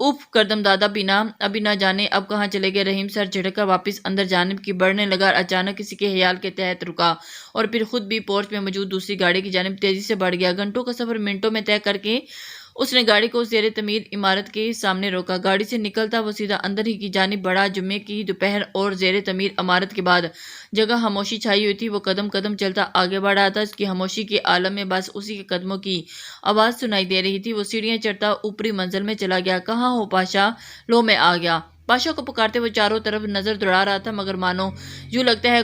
If کردم دادا بنا ابھی نہ جانے اب کہاں چلے گئے۔ رحیم سر جھٹک کر واپس اندر جانب کی بڑھنے لگا، اچانک کسی کے خیال کے تحت رکا اور پھر خود بھی پورچ میں موجود دوسری گاڑی کی جانب تیزی سے بڑھ گیا۔ گھنٹوں کا سفر منٹوں میں طے کر کے اس نے گاڑی کو زیر تعمیر عمارت کے سامنے روکا۔ گاڑی سے نکلتا وہ سیدھا اندر ہی کی جانب بڑھا۔ جمعے کی دوپہر اور زیر تعمیر عمارت کے بعد جگہ خاموشی چھائی ہوئی تھی۔ وہ قدم قدم چلتا آگے بڑھ رہا تھا، اس کی خاموشی کے عالم میں بس اسی کے قدموں کی آواز سنائی دے رہی تھی۔ وہ سیڑھیاں چڑھتا اوپری منزل میں چلا گیا۔ کہاں ہو پاشا؟ لو میں آ گیا۔ پاشا کو پکارتے وہ چاروں طرف نظر دوڑا رہا تھا، مگر مانو یوں لگتا ہے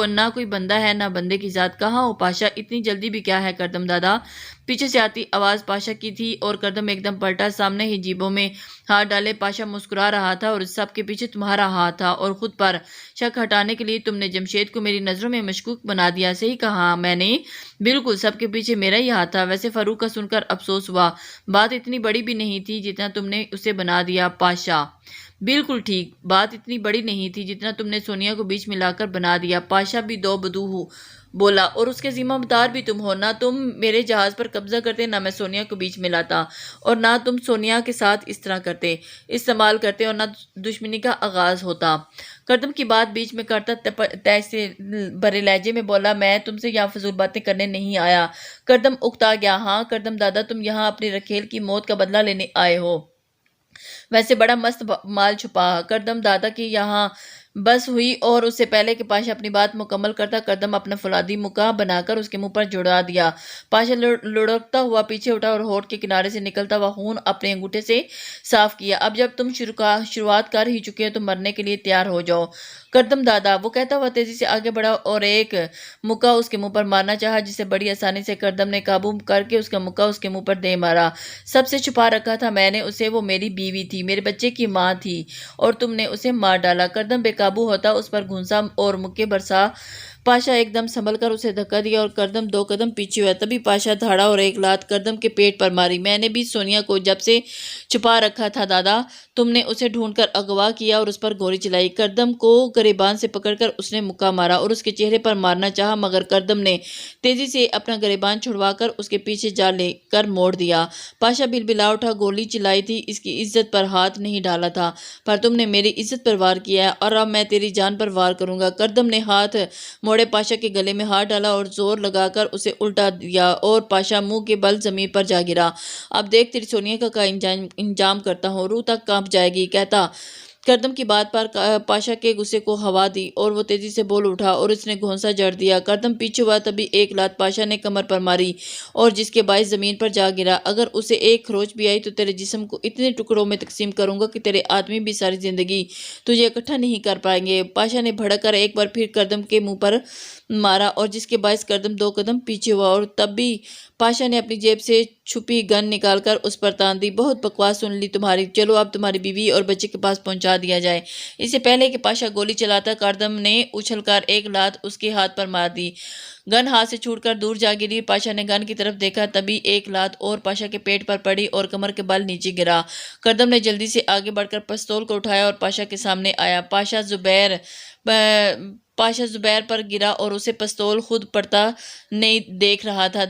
نہ کوئی بندہ ہے نہ بندے کی ذات۔ کہاں ہو پاشا؟ اتنی جلدی بھی کیا ہے کردم دادا؟ پیچھے سے آتی آواز پاشا کی تھی اور کردم ایک دم پلٹا، سامنے ہی جیبوں میں ہاتھ ڈالے پاشا مسکرا رہا تھا اور سب کے پیچھے تمہارا ہاتھ تھا اور خود پر شک ہٹانے کے لیے تم نے جمشید کو میری نظروں میں مشکوک بنا دیا۔ صحیح کہا میں نے؟ بالکل، سب کے پیچھے میرا ہی ہاتھ تھا۔ ویسے فاروق کا سن کر افسوس ہوا، بات اتنی بڑی بھی نہیں تھی جتنا تم نے اسے بنا دیا۔ پاشا بالکل ٹھیک، بات اتنی بڑی نہیں تھی جتنا تم نے سونیا کو بیچ میں لا کر بنا دیا۔ پاشا بھی دو بدو بولا، اور اس کے ذمہ دار بھی تم ہو۔ نہ تم میرے جہاز پر قبضہ کرتے، نہ میں سونیا کو بیچ میں لاتا، اور نہ تم سونیا کے ساتھ اس طرح کرتے، استعمال کرتے، اور نہ دشمنی کا آغاز ہوتا۔ کردم کی بات بیچ میں کرتا تیز سے بھرے لہجے میں بولا، میں تم سے یہاں فضول باتیں کرنے نہیں آیا۔ کردم اکتا گیا، ہاں کردم دادا، تم یہاں اپنی رکھیل کی موت کا بدلہ لینے آئے ہو۔ ویسے بڑا مست مال چھپا۔ کردم دادا کی یہاں بس ہوئی اور اس سے پہلے کہ پاشا اپنی بات مکمل کرتا، کردم اپنا فولادی مکہ بنا کر اس کے منہ پر جڑا دیا۔ پاشا لڑکتا ہوا پیچھے اٹھا اور ہونٹ کے کنارے سے نکلتا ہوا خون اپنے انگوٹھے سے صاف کیا۔ اب جب تم شروعات کر ہی چکے ہو تو مرنے کے لیے تیار ہو جاؤ کردم دادا، وہ کہتا ہوا تیزی سے آگے بڑھا اور ایک مکہ اس کے منہ پر مارنا چاہا، جسے بڑی آسانی سے کردم نے قابو کر کے اس کا مکہ اس کے منہ پر دے مارا۔ سب سے چھپا رکھا تھا میں نے اسے، وہ میری بیوی تھی، میرے بچے کی ماں تھی، اور تم نے اسے مار ڈالا۔ کردم بے قابو ہوتا اس پر گھونسا اور مکے برسا۔ پاشا ایک دم سنبھل کر اسے دھکا دیا اور کردم دو قدم پیچھے ہوا۔ تبھی پاشا دھاڑا اور ایک لات کردم کے پیٹ پر ماری۔ میں نے بھی سونیا کو جب سے چھپا رکھا تھا دادا، تم نے اسے ڈھونڈ کر اغوا کیا اور اس پر گولی چلائی۔ کردم کو گریبان سے پکڑ کر اس نے مکہ مارا اور اس کے چہرے پر مارنا چاہا، مگر کردم نے تیزی سے اپنا گریبان چھڑوا کر اس کے پیچھے جا لے کر موڑ دیا۔ پاشا بلبلا اٹھا، گولی چلائی تھی، اس کی عزت پر ہاتھ نہیں ڈالا تھا، پر تم نے میری عزت پر وار کیا ہے اور اب میں تیری جان پر وار کروں گا۔ کردم نے ہاتھ موڑے پاشا کے گلے میں ہاتھ ڈالا اور زور لگا کر اسے الٹا دیا اور پاشا منہ کے بل زمین پر جا گرا۔ اب دیکھ تیری سونیا کا انجام کرتا ہوں، روح تک کانپ جائے گی۔ کہتا کردم کی بات پر پاشا کے غصے کو ہوا دی اور وہ تیزی سے بول اٹھا اور اس نے گھونسا جڑ دیا۔ کردم پیچھے ہوا، تبھی ایک لات پاشا نے کمر پر ماری اور جس کے باعث زمین پر جا گرا۔ اگر اسے ایک خروچ بھی آئی تو تیرے جسم کو اتنے ٹکڑوں میں تقسیم کروں گا کہ تیرے آدمی بھی ساری زندگی تجھے اکٹھا نہیں کر پائیں گے۔ پاشا نے بھڑک کر ایک بار پھر کردم کے منہ پر مارا اور جس کے باعث کردم دو قدم پیچھے ہوا، اور تب بھی پاشا نے اپنی جیب سے چھپی گن نکال کر اس پر تان دی۔ بہت بکواس سن لی تمہاری، چلو اب تمہاری بیوی اور بچے کے پاس پہنچا دیا جائے۔ اس سے پہلے کہ پاشا گولی چلاتا، کردم نے اچھل کر ایک لات اس کے ہاتھ پر مار دی۔ گن ہاتھ سے چھوٹ کر دور جا گری۔ پاشا نے گن کی طرف دیکھا، تبھی ایک لات اور پاشا کے پیٹ پر پڑی اور کمر کے بل نیچے گرا۔ کردم نے جلدی سے آگے بڑھ کر پستول کو اٹھایا اور پاشا کے سامنے آیا۔ پاشا زبیر پر گرا اور اسے پستول خود پڑتا نہیں دیکھ رہا تھا۔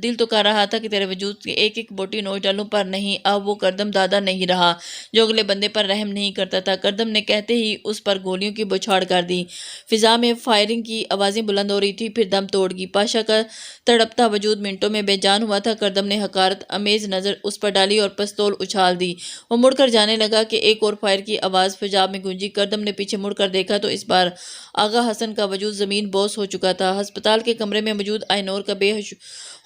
دل تو کر رہا تھا کہ تیرے وجود کی ایک ایک بوٹی نوچ ڈالوں، پر نہیں، اب وہ کردم دادا نہیں رہا جو اگلے بندے پر رحم نہیں کرتا تھا۔ کردم نے کہتے ہی اس پر گولیوں کی بوچھاڑ کر دی۔ فضا میں فائرنگ کی آوازیں بلند ہو رہی تھی، پھر دم توڑ گئی۔ پاشا کا تڑپتا وجود منٹوں میں بے جان ہوا تھا۔ کردم نے حقارت آمیز نظر اس پر ڈالی اور پستول اچھال دی۔ وہ مڑ کر جانے لگا کہ ایک اور فائر کی آواز فضا میں گونجی۔ کردم نے پیچھے مڑ کر دیکھا تو اس بار آغا حسن کا وجود زمین بوس ہو چکا تھا۔ ہسپتال کے کمرے میں موجود آئینور کا بے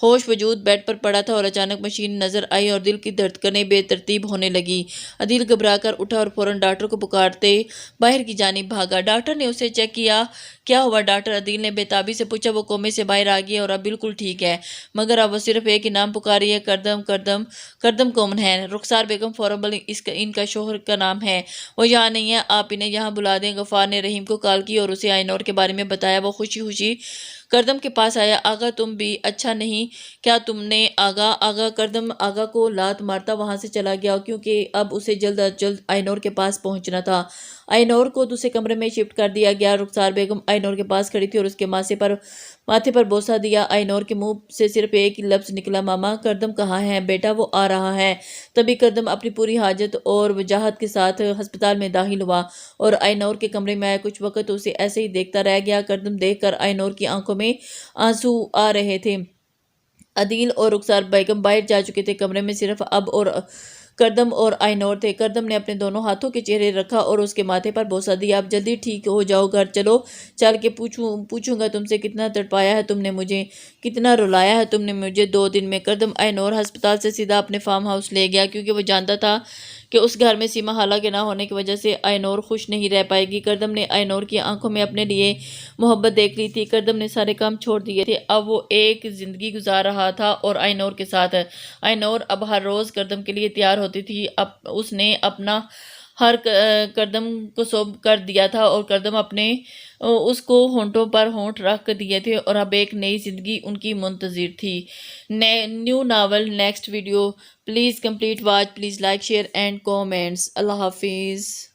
ہوش وجود بیڈ پر پڑا تھا اور اچانک مشین نظر آئی اور دل کی دھڑکنیں بے ترتیب ہونے لگی۔ عدیل گھبرا کر اٹھا اور فوراً ڈاکٹر کو پکارتے باہر کی جانب بھاگا۔ ڈاکٹر نے اسے چیک کیا۔ کیا ہوا ڈاکٹر؟ عدیل نے بے تابی سے پوچھا۔ وہ کومے سے باہر آ گئی اور اب بالکل ٹھیک ہے، مگر اب وہ صرف ایک ہی نام پکاری ہے، کردم۔ کردم کون ہے؟ رخسار بیگم فوربل ان کا شوہر کا نام ہے۔ وہ یہاں نہیں ہے، آپ انہیں یہاں بلا دیں۔ غفار نے رحیم کو کال کی اور اسے آئینور کے بارے میں بتایا۔ وہ خوشی خوشی کردم کے پاس آیا۔ آغا تم بھی؟ اچھا نہیں کیا تم نے آغا؟ کردم آغا کو لات مارتا وہاں سے چلا گیا کیونکہ اب اسے جلد از جلد آئینور کے پاس پہنچنا تھا۔ آئینور کو دوسرے کمرے میں شفٹ کر دیا گیا۔ رخسار بیگم آئینور کے پاس کھڑی تھی اور اس کے ماتھے پر بوسہ دیا۔ آئینور کے منہ سے صرف ایک لفظ نکلا، ماما کردم کہاں ہے؟ بیٹا وہ آ رہا ہے۔ تبھی کردم اپنی پوری حاجت اور وجاہت کے ساتھ ہسپتال میں داخل ہوا اور آئینور کے کمرے میں آیا۔ کچھ وقت اسے ایسے ہی دیکھتا رہ گیا۔ کردم دیکھ کر آئینور کی آنکھوں میں آنسو آ رہے تھے۔ عدیل اور رخسار بیگم باہر جا چکے تھے۔ کمرے میں صرف اب اور کردم اور آئینور تھے۔ کردم نے اپنے دونوں ہاتھوں کے چہرے رکھا اور اس کے ماتھے پر بوسہ دیا۔ اب جلدی ٹھیک ہو جاؤ، گھر چلو، چل کے پوچھوں گا تم سے کتنا تڑپایا ہے تم نے مجھے، کتنا رلایا ہے تم نے مجھے 2 دن میں۔ کردم آئینور ہسپتال سے سیدھا اپنے فارم ہاؤس لے گیا کیونکہ وہ جانتا تھا کہ اس گھر میں سیما خالہ کے نہ ہونے کی وجہ سے آئینور خوش نہیں رہ پائے گی۔ کردم نے آئینور کی آنکھوں میں اپنے لیے محبت دیکھ لی تھی۔ کردم نے سارے کام چھوڑ دیے تھے، اب وہ ایک زندگی گزار رہا تھا اور آئینور کے ساتھ۔ آئینور اب ہر روز کردم کے لیے تیار ہوتی تھی۔ اس نے اپنا ہر کردم کو سونپ کر دیا تھا اور کردم اپنے اس کو ہونٹوں پر ہونٹ رکھ دیے تھے اور اب ایک نئی زندگی ان کی منتظر تھی۔ New novel next video please complete watch, please like share and comments. اللہ حافظ۔